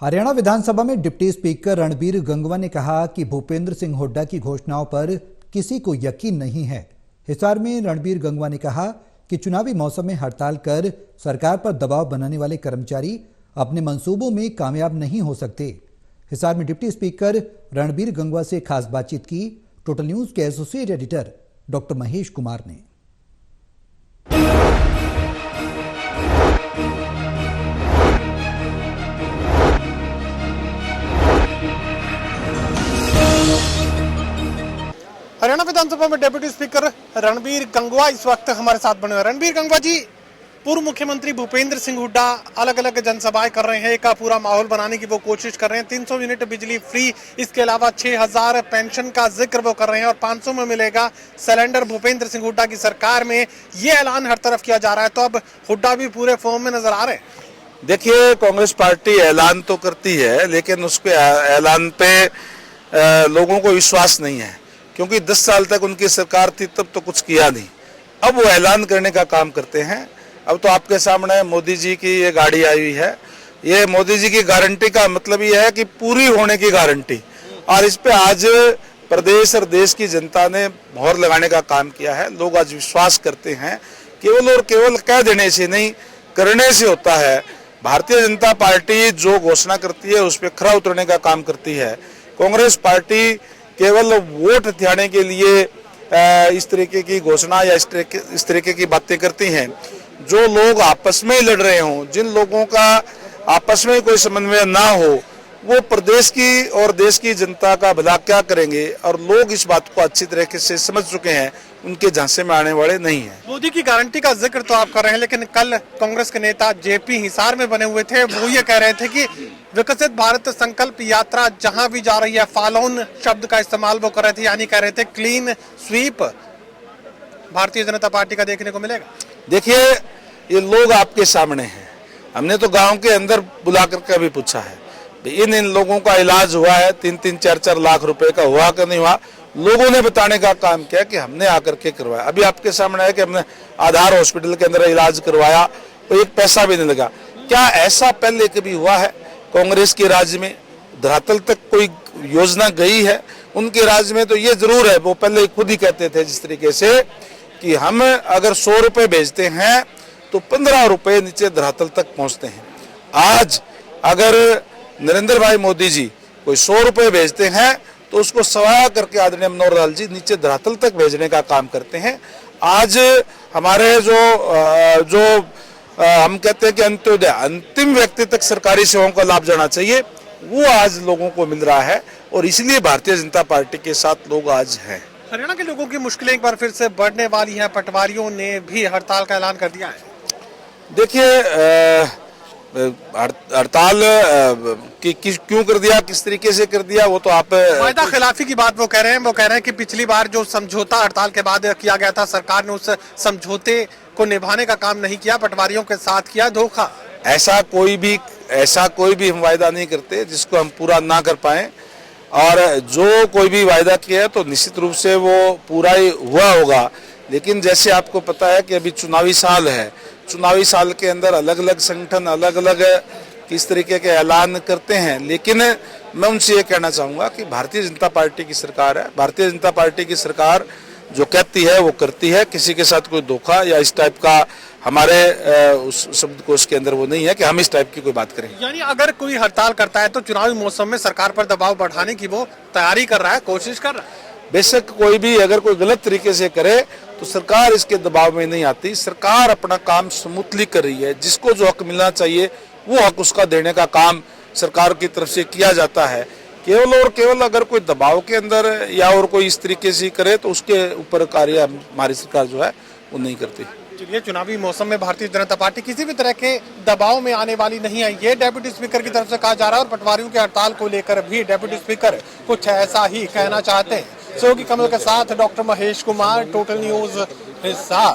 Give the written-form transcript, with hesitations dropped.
हरियाणा विधानसभा में deputy speaker Ranbir Gangwa ने कहा कि भूपेंद्र सिंह हुड्डा की घोषणाओं पर किसी को यकीन नहीं है। हिसार में रणबीर गंगवा ने कहा कि चुनावी मौसम में हड़ताल कर सरकार पर दबाव बनाने वाले कर्मचारी अपने मंसूबों में कामयाब नहीं हो सकते। हिसार में डिप्टी स्पीकर रणबीर गंगवा से खास बातचीत की टोटल न्यूज के associate editor doctor Mahesh Kumar ने। हरियाणा विधानसभा में डेप्यूटी स्पीकर रणबीर गंगवा इस वक्त हमारे साथ बने हुए। रणबीर गंगवा जी, पूर्व मुख्यमंत्री भूपेंद्र सिंह हुड्डा अलग अलग जनसभाएं कर रहे हैं, एक पूरा माहौल बनाने की वो कोशिश कर रहे हैं। 300 यूनिट बिजली फ्री, इसके अलावा 6000 पेंशन का जिक्र वो कर रहे हैं और 500 में मिलेगा सिलेंडर। भूपेंद्र सिंह हुड्डा की सरकार में ये ऐलान हर तरफ किया जा रहा है, तो अब हुड्डा भी पूरे फॉर्म में नजर आ रहे हैं। देखिए, कांग्रेस पार्टी ऐलान तो करती है, लेकिन उसके ऐलान पे लोगों को विश्वास नहीं है, क्योंकि 10 साल तक उनकी सरकार थी तब तो कुछ किया नहीं। अब वो ऐलान करने का काम करते हैं। अब तो आपके सामने मोदी जी की ये गाड़ी आई हुई है। ये मोदी जी की गारंटी का मतलब ये है कि पूरी होने की गारंटी, और इस पे आज प्रदेश और देश की जनता ने मोहर लगाने का काम किया है। लोग आज विश्वास करते हैं। केवल और केवल कह देने से नहीं, करने से होता है। भारतीय जनता पार्टी जो घोषणा करती है उस पर खरा उतरने का काम करती है। कांग्रेस पार्टी केवल वोट हथियाने के लिए इस तरीके की घोषणा या इस तरीके की बातें करती हैं। जो लोग आपस में लड़ रहे हों, जिन लोगों का आपस में कोई समन्वय ना हो, वो प्रदेश की और देश की जनता का भला क्या करेंगे? और लोग इस बात को अच्छी तरीके से समझ चुके हैं, उनके झांसे में आने वाले नहीं हैं। मोदी की गारंटी का जिक्र तो आप कर रहे हैं, लेकिन कल कांग्रेस के नेता जेपी हिसार में बने हुए थे। वो ये कह रहे थे कि विकसित भारत संकल्प यात्रा जहां भी जा रही है, फॉलोन शब्द का इस्तेमाल वो कर रहे थे, यानी कह रहे थे clean sweep Bharatiya Janata party का देखने को मिलेगा। देखिए, ये लोग आपके सामने हैं। हमने तो गांव के अंदर बुला करके भी पूछा है, इन लोगों का इलाज हुआ है, 3-3, 4-4 लाख रुपए का हुआ कि नहीं हुआ। लोगों ने बताने का काम किया कि हमने आकर के करवाया। अभी आपके सामने है कि हमने आधार हॉस्पिटल के अंदर इलाज करवाया, तो एक पैसा भी नहीं लगा। क्या ऐसा पहले कभी हुआ है कांग्रेस के राज्य में? धरातल तक कोई योजना गई है उनके राज्य में? तो ये जरूर है, वो पहले खुद ही कहते थे जिस तरीके से कि हम अगर 100 रुपए भेजते हैं तो 15 रुपए नीचे धरातल तक पहुंचते हैं। आज अगर नरेंद्र भाई मोदी जी कोई 100 रुपए भेजते हैं तो उसको सवाया करके आदरणीय मनोहर लाल जी नीचे धरातल तक भेजने का काम करते हैं। आज हमारे जो हम कहते हैं कि अंत्योदय, अंतिम व्यक्ति तक सरकारी सेवाओं का लाभ जाना चाहिए, वो आज लोगों को मिल रहा है, और इसलिए भारतीय जनता पार्टी के साथ लोग आज हैं। हरियाणा के लोगों की मुश्किलें एक बार फिर से बढ़ने वाली हैं। पटवारियों ने भी हड़ताल का ऐलान कर दिया है। देखिए, हड़ताल क्यों कर दिया, किस तरीके से कर दिया, वो तो आप वायदा खिलाफी की बात वो कह रहे हैं। वो कह रहे हैं कि पिछली बार जो समझौता हड़ताल के बाद किया गया था, सरकार ने उस समझौते को निभाने का काम नहीं किया, पटवारियों के साथ किया धोखा। ऐसा कोई भी हम वायदा नहीं करते जिसको हम पूरा ना कर पाए, और जो कोई भी वायदा किया है तो निश्चित रूप से वो पूरा ही हुआ होगा। लेकिन जैसे आपको पता है कि अभी चुनावी साल है, चुनावी साल के अंदर अलग अलग संगठन अलग अलग किस तरीके के ऐलान करते हैं। लेकिन मैं उनसे ये कहना चाहूँगा कि भारतीय जनता पार्टी की सरकार है। भारतीय जनता पार्टी की सरकार जो कहती है वो करती है। किसी के साथ कोई धोखा या इस टाइप का हमारे उस शब्दकोश के अंदर वो नहीं है कि हम इस टाइप की कोई बात करें। यानी अगर कोई हड़ताल करता है तो चुनावी मौसम में सरकार पर दबाव बढ़ाने की वो तैयारी कर रहा है, कोशिश कर रहा है। बेशक कोई भी अगर कोई गलत तरीके से करे तो सरकार इसके दबाव में नहीं आती। सरकार अपना काम स्मूथली कर रही है। जिसको जो हक मिलना चाहिए वो हक उसका देने का काम सरकार की तरफ से किया जाता है। केवल और केवल अगर कोई दबाव के अंदर या और कोई इस तरीके से करे तो उसके ऊपर कार्य हमारी सरकार जो है वो नहीं करती। चलिए, चुनावी मौसम में भारतीय जनता पार्टी किसी भी तरह के दबाव में आने वाली नहीं है, ये डेप्यूटी स्पीकर की तरफ से कहा जा रहा है। और पटवारियों के हड़ताल को लेकर भी डेप्यूटी स्पीकर कुछ ऐसा ही कहना चाहते हैं। सहयोगी कमल के साथ doctor Mahesh Kumar, total news Hisar.